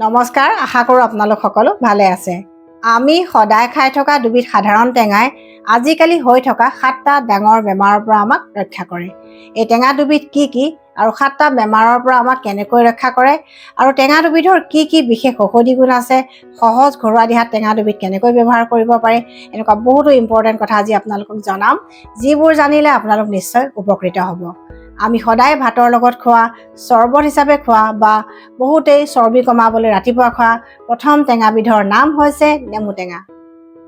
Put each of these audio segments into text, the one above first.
নমস্কাৰ, আশা কৰোঁ আপোনালোক সকলো ভালে আছে। আমি সদায় খাই থকা দুবিধ সাধাৰণ টেঙাই আজিকালি হৈ থকা 7টা ডাঙৰ বেমাৰৰ পৰা আমাক ৰক্ষা কৰে। এই টেঙা দুবিধ কি আৰু 7টা বেমাৰৰ পৰা আমাক কেনেকৈ ৰক্ষা কৰে আৰু টেঙা দুবিধৰ কি বিশেষ ঔষধি গুণ আছে, সহজ ঘৰুৱা দিহাত টেঙা দুবিধ কেনেকৈ ব্যৱহাৰ কৰিব পাৰে, এনেকুৱা বহুতো ইম্পৰ্টেণ্ট কথা আজি আপোনালোকক জনাম, যিবোৰ জানিলে আপোনালোক নিশ্চয় উপকৃত হ'ব। আমি সদায় ভাতৰ লগত খোৱা, চৰ্বত হিচাপে খোৱা বা বহুতেই চৰ্বি কমাবলৈ ৰাতিপুৱা খোৱা প্ৰথম টেঙাবিধৰ নাম হৈছে নেমু টেঙা।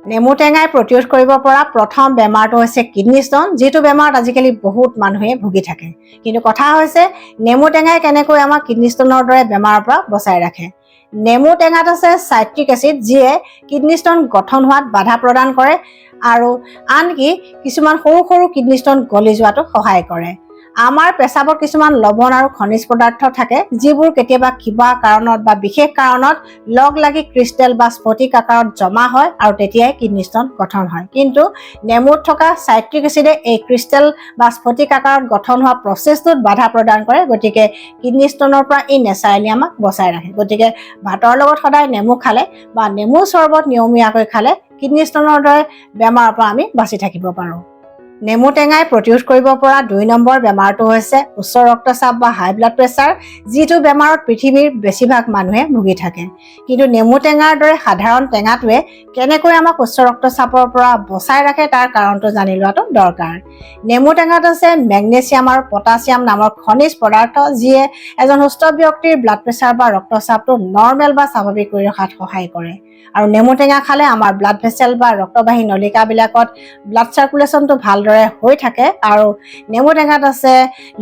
নেমু টেঙাই প্ৰতিৰোধ কৰিব পৰা প্ৰথম বেমাৰটো হৈছে কিডনী ষ্ট'ন, যিটো বেমাৰত আজিকালি বহুত মানুহে ভুগি থাকে। কিন্তু কথা হৈছে নেমু টেঙাই কেনেকৈ আমাক কিডনী ষ্ট'নৰ দৰে বেমাৰৰ পৰা বচাই ৰাখে। নেমু টেঙাত আছে চাইট্ৰিক এচিড, যিয়ে কিডনী ষ্ট'ন গঠন হোৱাত বাধা প্ৰদান কৰে আৰু আনকি কিছুমান সৰু সৰু কিডনী ষ্ট'ন গলি যোৱাটো সহায় কৰে। আমাৰ পেচাবত কিছুমান লৱণ আৰু খনিজ পদাৰ্থ থাকে, যিবোৰ কেতিয়াবা কিবা কাৰণত বা বিশেষ কাৰণত লগ লাগি ক্ৰিষ্টেল বা স্ফটিক আকাৰত জমা হয় আৰু তেতিয়াই কিডনী ষ্ট'ন গঠন হয়। কিন্তু নেমুত থকা চাইট্ৰিক এচিডে এই ক্ৰিষ্টেল বা স্ফটিক আকাৰত গঠন হোৱা প্ৰচেছটোত বাধা প্ৰদান কৰে, গতিকে কিডনী ষ্ট'নৰ পৰা ই নেচাৰেলি আমাক বচাই ৰাখে। গতিকে ভাতৰ লগত সদায় নেমু খালে বা নেমু চৰ্বত নিয়মীয়াকৈ খালে কিডনী ষ্ট'নৰ দৰে বেমাৰৰ পৰা আমি বাচি থাকিব পাৰোঁ। নেমু টেঙাই প্ৰতিৰোধ কৰিব পৰা 2 নম্বৰ বেমাৰটো হৈছে উচ্চ ৰক্তচাপ বা হাই ব্লাড প্ৰেছাৰ, যিটো বেমাৰত পৃথিৱীৰ বেছিভাগ মানুহে ভুগি থাকে। কিন্তু নেমু টেঙাৰ দৰে সাধাৰণ টেঙাটোৱে কেনেকৈ আমাক উচ্চ ৰক্তচাপৰ পৰা বচাই ৰাখে তাৰ কাৰণটো জানি লোৱাটো দৰকাৰ। নেমু টেঙাত আছে মেগনেছিয়াম আৰু পটাছিয়াম নামৰ খনিজ পদাৰ্থ, যিয়ে এজন সুস্থ ব্যক্তিৰ ব্লাড প্ৰেছাৰ বা ৰক্তচাপটো নৰ্মেল বা স্বাভাৱিক কৰি ৰখাত সহায় কৰে। আৰু নেমু টেঙা খালে আমাৰ ব্লাড ভেচেল বা ৰক্তবাহী নলিকাবিলাকত ব্লাড চাৰ্কুলেশ্যনটো ভালদৰে হৈ থাকে। আৰু নেমু টেঙাত আছে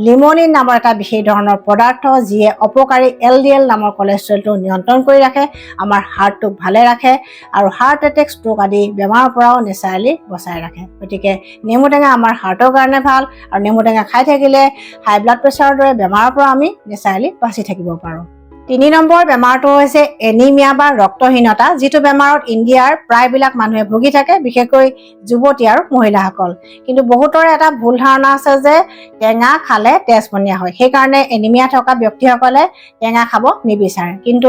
লিমনিন নামৰ এটা বিশেষ ধৰণৰ পদাৰ্থ, যিয়ে অপকাৰী LDL নামৰ কলেষ্ট্ৰলটো নিয়ন্ত্ৰণ কৰি ৰাখে, আমাৰ হাৰ্টটোক ভালে ৰাখে আৰু হাৰ্ট এটেক, ষ্ট্ৰোক আদি বেমাৰৰ পৰাও নেচাৰেলি বচাই ৰাখে। গতিকে নেমু টেঙা আমাৰ হাৰ্টৰ কাৰণে ভাল আৰু নেমু টেঙা খাই থাকিলে হাই ব্লাড প্ৰেছাৰৰ দৰে বেমাৰৰ পৰা আমি নেচাৰেলি বাচি থাকিব পাৰোঁ। 3 নম্বৰ বেমাৰটো হৈছে এনিমিয়া বা ৰক্তহীনতা, যিটো বেমাৰত ইণ্ডিয়াৰ প্ৰায়বিলাক মানুহে ভুগি থাকে, বিশেষকৈ যুৱতী আৰু মহিলাসকল। কিন্তু বহুতৰে এটা ভুল ধাৰণা আছে যে টেঙা খালে তেজ পনীয়া হয়, সেইকাৰণে এনিমিয়া থকা ব্যক্তিসকলে টেঙা খাব নিবিচাৰে। কিন্তু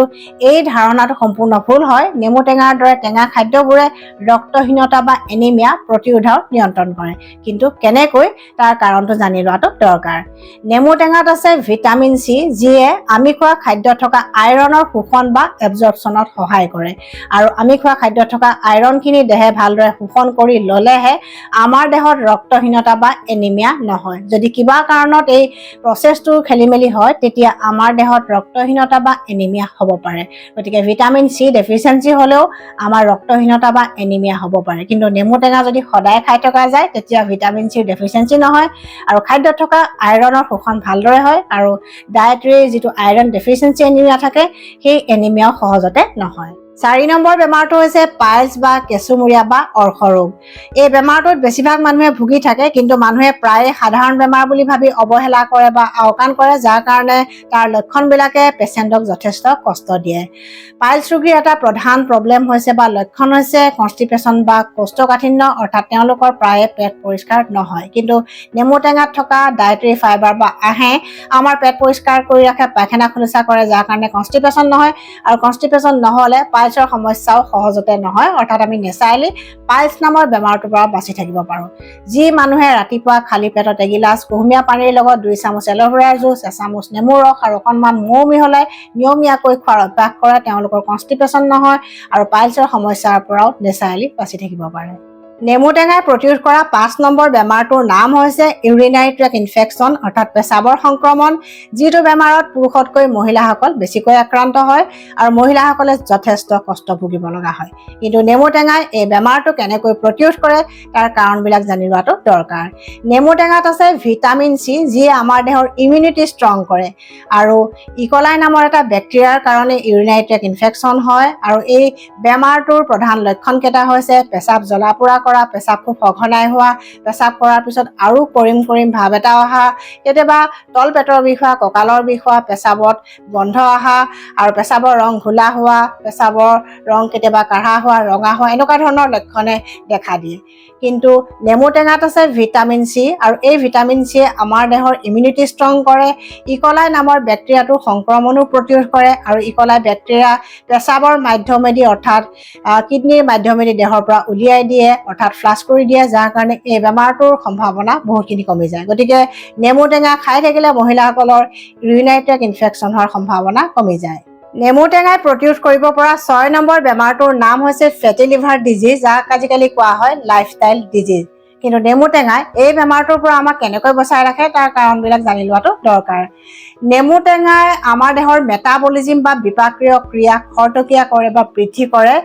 এই ধাৰণাটো সম্পূৰ্ণ ভুল হয়। নেমু টেঙাৰ দৰে টেঙা খাদ্যবোৰে ৰক্তহীনতা বা এনিমিয়া প্ৰতিৰোধত নিয়ন্ত্ৰণ কৰে। কিন্তু কেনেকৈ তাৰ কাৰণটো জানি লোৱাটো দৰকাৰ। নেমু টেঙাত আছে ভিটামিন চি, যিয়ে আমি খোৱা খাদ্যত থকা আইৰণৰ শোষণ বা এবজৰ্পশ্যনত সহায় কৰে। আৰু আমি খোৱা খাদ্যত থকা আইৰণখিনি দেহে ভালদৰে শোষণ কৰি ল'লেহে আমাৰ দেহত ৰক্তহীনতা বা এনিমিয়া নহয়। যদি কিবা কাৰণত এই প্ৰচেছটো খেলি মেলি হয়, তেতিয়া আমাৰ দেহত ৰক্তহীনতা বা এনিমিয়া হ'ব পাৰে। গতিকে ভিটামিন চি ডেফিচিয়েঞ্চি হ'লেও আমাৰ ৰক্তহীনতা বা এনিমিয়া হ'ব পাৰে। কিন্তু নেমু টেঙা যদি সদায় খাই থকা যায়, তেতিয়া ভিটামিন চিৰ ডেফিচিয়েঞ্চি নহয় আৰু খাদ্যত থকা আইৰণৰ শোষণ ভালদৰে হয় আৰু ডায়েটৰী যিটো আইৰণ ডেফিচিয়েঞ্চি এনিমিয়া থাকে, সেই এনিমিয়াও সহজতে নহয়। 4 নম্বৰ বেমাৰটো হৈছে পাইলছ বা কেঁচুমূৰীয়া বা অৰ্শ ৰোগ। এই বেমাৰটোত বেছিভাগ মানুহে ভুগি থাকে, কিন্তু মানুহে প্ৰায়ে সাধাৰণ বেমাৰ বুলি ভাবি অৱহেলা কৰে বা আওকাণ কৰে, যাৰ কাৰণে তাৰ লক্ষণবিলাকে পেচেণ্টক যথেষ্ট কষ্ট দিয়ে। পাইলছ ৰোগীৰ এটা প্ৰধান প্ৰব্লেম হৈছে বা লক্ষণ হৈছে কনষ্টিপেশ্যন বা কৌষ্ঠকাঠিন্য, অৰ্থাৎ তেওঁলোকৰ প্ৰায়ে পেট পৰিষ্কাৰ নহয়। কিন্তু নেমু টেঙাত থকা ডায়েটৰী ফাইবাৰ বা আহে আমাৰ পেট পৰিষ্কাৰ কৰি ৰাখে, পায়খানা খোলোচা কৰে, যাৰ কাৰণে কনষ্টিপেশ্যন নহয়। আৰু কনষ্টিপেশ্যন নহ'লে পাইলছৰ সমস্যাও সহজতে নহয়, অৰ্থাৎ আমি নেচাৰেলি পাইলছ নামৰ বেমাৰটোৰ পৰা বাচি থাকিব পাৰোঁ। যি মানুহে ৰাতিপুৱা খালী পেটত এগিলাচ কুহুমীয়া পানীৰ লগত 2 চামুচ এল'ভেৰাৰ জুচ, এচামুচ নেমুৰ ৰস আৰু অকণমান মৌ মিহলাই নিয়মীয়াকৈ খোৱাৰ অভ্যাস কৰে, তেওঁলোকৰ কনষ্টিপেশ্যন নহয় আৰু পাইলছৰ সমস্যাৰ পৰাও নেচাৰেলি বাচি থাকিব পাৰে। নেমু টেঙাই প্ৰতিৰোধ কৰা 5 নম্বৰ বেমাৰটোৰ নাম হৈছে ইউৰিনাৰী ট্ৰেক্ট ইনফেকশ্যন, অৰ্থাৎ পেচাবৰ সংক্ৰমণ, যিটো বেমাৰত পুৰুষতকৈ মহিলাসকল বেছিকৈ আক্ৰান্ত হয় আৰু মহিলাসকলে যথেষ্ট কষ্ট ভুগিব লগা হয়। কিন্তু নেমু টেঙাই এই বেমাৰটো কেনেকৈ প্ৰতিৰোধ কৰে তাৰ কাৰণবিলাক জানি লোৱাটো দৰকাৰ। নেমু টেঙাত আছে ভিটামিন চি, যিয়ে আমাৰ দেহৰ ইমিউনিটি ষ্ট্ৰং কৰে আৰু ইকলাই নামৰ এটা বেক্টেৰিয়াৰ কাৰণে ইউৰিনাৰী ট্ৰেক্ট ইনফেকশ্যন হয়। আৰু এই বেমাৰটোৰ প্ৰধান লক্ষণকেইটা হৈছে পেচাব জ্বলা পোৰা কৰা, কৰা, পেচাব খুব সঘনাই হোৱা, পেচাব কৰাৰ পিছত আৰু কৰিম ভাৱ এটা অহা, কেতিয়াবা তল পেটৰ বিষ হোৱা, কঁকালৰ বিষ হোৱা, পেচাবত গন্ধ অহা আৰু পেচাবৰ ৰং ঘোলা হোৱা, পেচাবৰ ৰং কেতিয়াবা কাঢ়া হোৱা, ৰঙা হোৱা, এনেকুৱা ধৰণৰ লক্ষণে দেখা দিয়ে। কিন্তু নেমু টেঙাত আছে ভিটামিন চি আৰু এই ভিটামিন চিয়ে আমাৰ দেহৰ ইমিউনিটি ষ্ট্ৰং কৰে। ইকলাই নামৰ বেক্টেৰিয়াটোৰ সংক্ৰমণো প্ৰতিৰোধ কৰে আৰু ইকলাই বেক্টেৰিয়া পেচাবৰ মাধ্যমেদি অৰ্থাৎ কিডনিৰ মাধ্যমেদি দেহৰ পৰা উলিয়াই দিয়ে অৰ্থাৎ ফ্লাছ কৰি দিয়ে, যাৰ কাৰণে এই বেমাৰটোৰ সম্ভাৱনা বহুতখিনি কমি যায়। গতিকে নেমু টেঙা খাই থাকিলে মহিলাসকলৰ ইউৰিনাৰী ট্ৰেক্ট ইনফেকশ্যন হোৱাৰ সম্ভাৱনা কমি যায়। নেমু টেঙাই প্ৰতিৰোধ কৰিব পৰা 6 নম্বৰ বেমাৰটোৰ নাম হৈছে ফেটি লিভাৰ ডিজিজ, যাক আজিকালি কোৱা হয় লাইফষ্টাইল ডিজিজ। কিন্তু নেমু টেঙাই এই বেমাৰটোৰ পৰা আমাক কেনেকৈ বচাই ৰাখে তাৰ কাৰণবিলাক জানি লোৱাটো দৰকাৰ। নেমু টেঙাই আমাৰ দেহৰ মেটাবলিজিম বা বিপাকীয় ক্ৰিয়া খৰতকীয়া কৰে বা বৃদ্ধি কৰে,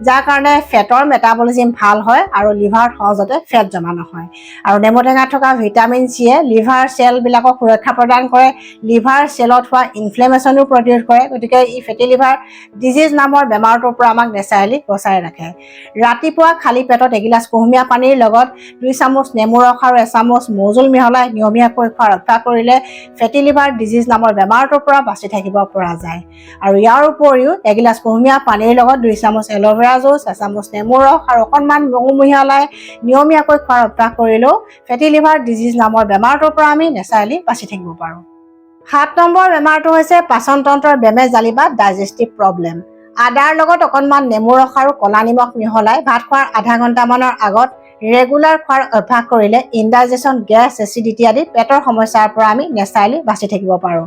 যাৰ কাৰণে ফেটৰ মেটাবলিজিম ভাল হয় আৰু লিভাৰত সহজতে ফেট জমা নহয়। আৰু নেমু টেঙাত থকা ভিটামিন চিয়ে লিভাৰ চেলবিলাকক সুৰক্ষা প্ৰদান কৰে, লিভাৰ চেলত হোৱা ইনফ্লেমেশ্যনো প্ৰতিৰোধ কৰে। গতিকে ই ফেটি লিভাৰ ডিজিজ নামৰ বেমাৰটোৰ পৰা আমাক নেচাৰেলি বচাই ৰাখে। ৰাতিপুৱা খালী পেটত এগিলাচ কুহুমীয়া পানীৰ লগত 2 চামুচ নেমু ৰস আৰু 1 চামুচ মৌজোল মিহলাই নিয়মীয়াকৈ খোৱাৰ অভ্যাস কৰিলে ফেটি লিভাৰ ডিজিজ নামৰ বেমাৰটোৰ পৰা বাচি থাকিব পৰা যায়। আৰু ইয়াৰ উপৰিও এগিলাচ কুহুমীয়া পানীৰ লগত 2 চামুচ এল'ভেৰা জুচ, 1 চামুচ নেমু ৰস আৰু অকণমান মৌ মিহলাই নিয়মীয়াকৈ খোৱাৰ অভ্যাস কৰিলেও ফেটি লিভাৰ ডিজিজ নামৰ বেমাৰটোৰ পৰা আমি নেচাৰেলি বাচি থাকিব পাৰোঁ। 7 নম্বৰ বেমাৰটো হৈছে পাচন তন্ত্ৰৰ বেমেজালি বা ডাইজেষ্টিভ প্ৰব্লেম। আদাৰ লগত অকণমান নেমু ৰস আৰু ক'লা নিমখ মিহলাই ভাত খোৱাৰ আধা ঘণ্টামানৰ আগত ৰেগুলাৰ খোৱাৰ অভ্যাস কৰিলে ইনডাইজেশ্যন, গেছ, এচিডিটি আদি পেটৰ সমস্যাৰ পৰা আমি নেচাৰেলি বাচি থাকিব পাৰোঁ।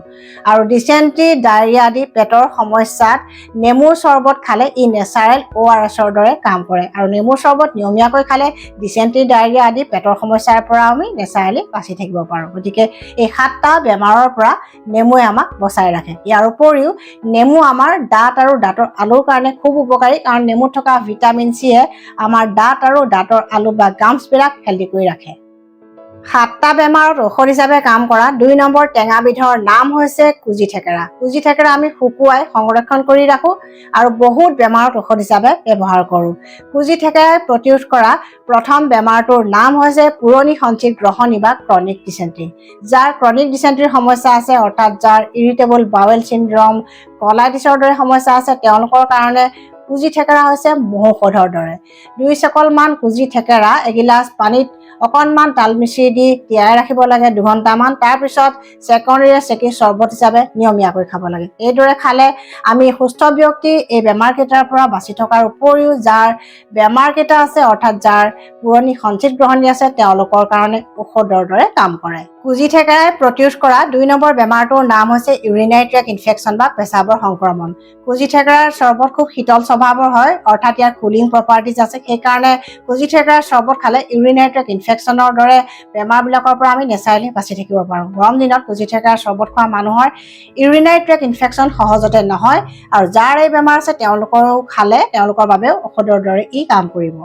আৰু ডিচেণ্ট্ৰি, ডায়েৰিয়া আদি পেটৰ সমস্যাত নেমুৰ চৰ্বত খালে ই নেচাৰেল ORSৰ দৰে কাম কৰে। আৰু নেমুৰ চৰ্বত নিয়মীয়াকৈ খালে ডিচেণ্ট্ৰি, ডায়েৰিয়া আদি পেটৰ সমস্যাৰ পৰা আমি নেচাৰেলি বাচি থাকিব পাৰোঁ। গতিকে এই 7টা বেমাৰৰ পৰা নেমুৱে আমাক বচাই ৰাখে। ইয়াৰ উপৰিও নেমু আমাৰ দাঁত আৰু দাঁতৰ আলুৰ কাৰণে খুব উপকাৰী, কাৰণ নেমুত থকা ভিটামিন চিয়ে আমাৰ দাঁত আৰু দাঁতৰ আলু বা গামছবিলাক হেল্ডি কৰি ৰাখে। 7টা বেমাৰত ঔষধ হিচাপে কাম কৰা 2 নম্বৰ টেঙাবিধৰ নাম হৈছে কুজি থেকেৰা। কুজি থেকেৰা আমি শুকুৱাই সংৰক্ষণ কৰি ৰাখোঁ আৰু বহুত বেমাৰত ঔষধ হিচাপে ব্যৱহাৰ কৰোঁ। কুজি থেকেৰাই প্ৰতিৰোধ কৰা প্ৰথম বেমাৰটোৰ নাম হৈছে পুৰণি সঞ্চিত গ্ৰহণী বা ক্ৰনিক ডিচেণ্ট্ৰি। যাৰ ক্ৰনিক ডিচেণ্ট্ৰিৰ সমস্যা আছে অৰ্থাৎ যাৰ ইৰিটেবল বাৱেল চিণ্ড্ৰম, কলাইটিছৰ দৰে সমস্যা আছে, তেওঁলোকৰ কাৰণে কুজি থেকেৰা হৈছে মহৌষধৰ দৰে। 2 চেকলমান কুজি থেকেৰা এগিলাচ পানীত অকণমান তাল মিচিৰি দি তিয়াই ৰাখিব লাগে 2 ঘণ্টামান। তাৰপিছত চেকনিৰে চেকি চৰ্বত হিচাপে নিয়মীয়াকৈ খাব লাগে। এইদৰে খালে আমি সুস্থ ব্যক্তি এই বেমাৰকেইটাৰ পৰা বাচি থকাৰ উপৰিও যাৰ বেমাৰকেইটা আছে অৰ্থাৎ যাৰ পুৰণি সঞ্চিত গ্ৰহণী আছে তেওঁলোকৰ কাৰণে ঔষধৰ দৰে কাম কৰে। কুজি থেকেৰাই প্ৰতিৰোধ কৰা 2 নম্বৰ বেমাৰটোৰ নাম হৈছে ইউৰিনাৰী ট্ৰেক্ট ইনফেকশ্যন বা পেচাবৰ সংক্ৰমণ। কুজি থেকেৰাৰ চৰ্বত খুব শীতল স্বভাৱৰ হয় অৰ্থাৎ ইয়াৰ কুলিং প্ৰপাৰ্টিজ আছে, সেইকাৰণে কুজি থেকেৰাৰ চৰ্বত খালে ইউৰিনাৰী ট্ৰেক্ট ইনফেকশ্যনৰ দৰে বেমাৰবিলাকৰ পৰা আমি নেচাৰেলি বাচি থাকিব পাৰোঁ। গৰম দিনত কুজি থেকেৰাৰ চৰ্বত খোৱা মানুহৰ ইউৰিনাৰী ট্ৰেক্ট ইনফেকশ্যন সহজতে নহয় আৰু যাৰ এই বেমাৰ আছে তেওঁলোকৰো খালে তেওঁলোকৰ বাবেও ঔষধৰ দৰে ই কাম কৰিব।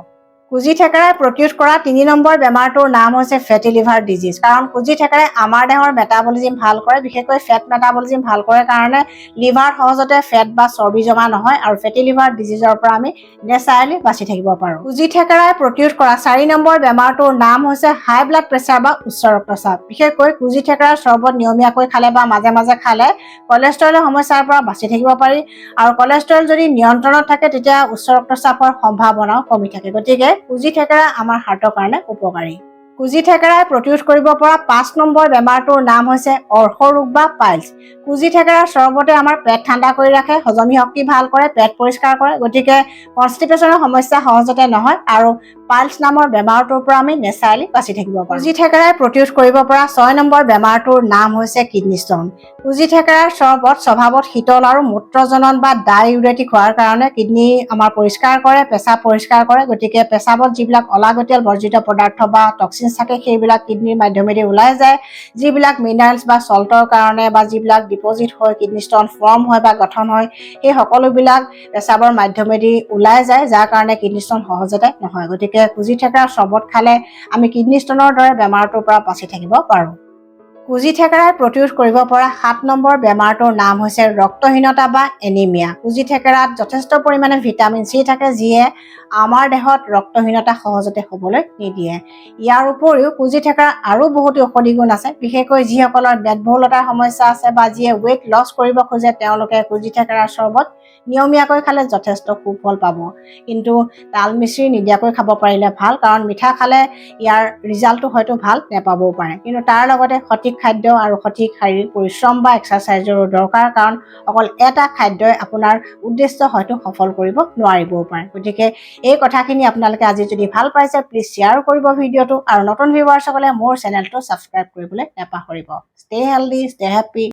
কুজি থেকেৰাই প্ৰতিৰোধ কৰা 3 নম্বৰ বেমাৰটোৰ নাম হৈছে ফেটি লিভাৰ ডিজিজ। কাৰণ কুজি থেকেৰাই আমাৰ দেহৰ মেটাবলিজিম ভাল কৰে, বিশেষকৈ ফেট মেটাবলিজিম ভাল কৰে কাৰণে লিভাৰত সহজতে ফেট বা চৰ্বি জমা নহয় আৰু ফেটি লিভাৰ ডিজিজৰ পৰা আমি নেচাৰেলি বাচি থাকিব পাৰোঁ। কুজি থেকেৰাই প্ৰতিৰোধ কৰা 4 নম্বৰ বেমাৰটোৰ নাম হৈছে হাই ব্লাড প্ৰেছাৰ বা উচ্চ ৰক্তচাপ। বিশেষকৈ কুজি থেকেৰাৰ চৰ্বত নিয়মীয়াকৈ খালে বা মাজে মাজে খালে কলেষ্ট্ৰলৰ সমস্যাৰ পৰা বাচি থাকিব পাৰি আৰু কলেষ্ট্ৰল যদি নিয়ন্ত্ৰণত থাকে তেতিয়া উচ্চ ৰক্তচাপৰ সম্ভাৱনাও কমি থাকে। গতিকে কুজি থেকেৰা আমাৰ হাৰ্টৰ কাৰণে উপকাৰী। কুজি থেকেৰাই প্ৰতিৰোধ কৰিব পৰা 5 নম্বৰ বেমাৰটোৰ নাম হৈছে অৰ্শ ৰোগ বা পাইলছ। কুজি থেকেৰাৰ চৰ্বতে আমাৰ পেট ঠাণ্ডা কৰি ৰাখে, হজমি শক্তি ভাল কৰে, পেট পৰিষ্কাৰ কৰে। গতিকে কনষ্টিপেশ্যনৰ সমস্যা সহজতে নহয় আৰু পাইলছ নামৰ বেমাৰটোৰ পৰা আমি নেচাৰেলি বাচি থাকিব পাৰোঁ। কুজি থেকেৰাই প্ৰতিৰোধ কৰিব পৰা 6 নম্বৰ বেমাৰটোৰ নাম হৈছে কিডনী ষ্ট'ন। কুজি থেকেৰাৰ চৰ্বত স্বভাৱত শীতল আৰু মূত্ৰজনন বা ডাইউৰেটিক হোৱাৰ কাৰণে কিডনী আমাৰ পৰিষ্কাৰ কৰে, পেচাব পৰিষ্কাৰ কৰে। গতিকে পেচাবত যিবিলাক অলাগতিয়াল বৰ্জিত পদাৰ্থ বা টক্সিনছ থাকে সেইবিলাক কিডনীৰ মাধ্যমেদি ওলাই যায়। যিবিলাক মিনাৰেলছ বা চল্টৰ কাৰণে বা যিবিলাক ডিপজিট হয় কিডনী ষ্ট'ন ফৰ্ম হয় বা গঠন হয় সেই সকলোবিলাক পেচাবৰ মাধ্যমেদি ওলাই যায়, যাৰ কাৰণে কিডনী ষ্ট'ন সহজতে নহয়। গতিকে কুজি থেকেৰাৰ চৰ্বত খালে আমি কিডনী ষ্ট'নৰ দৰে বেমাৰটোৰ পৰা বাচি থাকিব পাৰোঁ। কুজি থেকেৰাই প্ৰতিৰোধ কৰিব পৰা 7 নম্বৰ বেমাৰটোৰ নাম হৈছে ৰক্তহীনতা বা এনিমিয়া। কুজি থেকেৰাত যথেষ্ট পৰিমাণে ভিটামিন চি থাকে, যিয়ে আমাৰ দেহত ৰক্তহীনতা সহজতে হ'বলৈ নিদিয়ে। ইয়াৰ উপৰিও কুজি থেকেৰাৰ আৰু বহুতো ঔষধি গুণ আছে। বিশেষকৈ যিসকলৰ মেদবহুলতাৰ সমস্যা আছে বা যিয়ে ৱেইট লছ কৰিব খোজে, তেওঁলোকে কুজি থেকেৰাৰ চৰ্বত নিয়মীয়াকৈ খালে যথেষ্ট সুফল পাব। কিন্তু তাল মিচিৰি নিদিয়াকৈ খাব পাৰিলে ভাল, কাৰণ মিঠা খালে ইয়াৰ ৰিজাল্টটো হয়তো ভাল নাপাবও পাৰে। কিন্তু তাৰ লগতে সঠিক খাদ্য আৰু সঠিক শাৰীৰিক পৰিশ্ৰম বা এক্সাৰচাইজৰো দৰকাৰ, কাৰণ অকল এটা খাদ্যই আপোনাৰ উদ্দেশ্য হয়তো সফল কৰিব নোৱাৰিবও পাৰে। গতিকে এই কথাখিনি আপোনালোকে আজি যদি ভাল পাইছে, প্লিজ শ্বেয়াৰ কৰিব ভিডিঅ'টো, আৰু নতুন ভিউৱাৰসকলে মোৰ চেনেলটো ছাবস্ক্ৰাইব কৰিবলৈ নাপাহৰিব। Stay healthy, stay happy.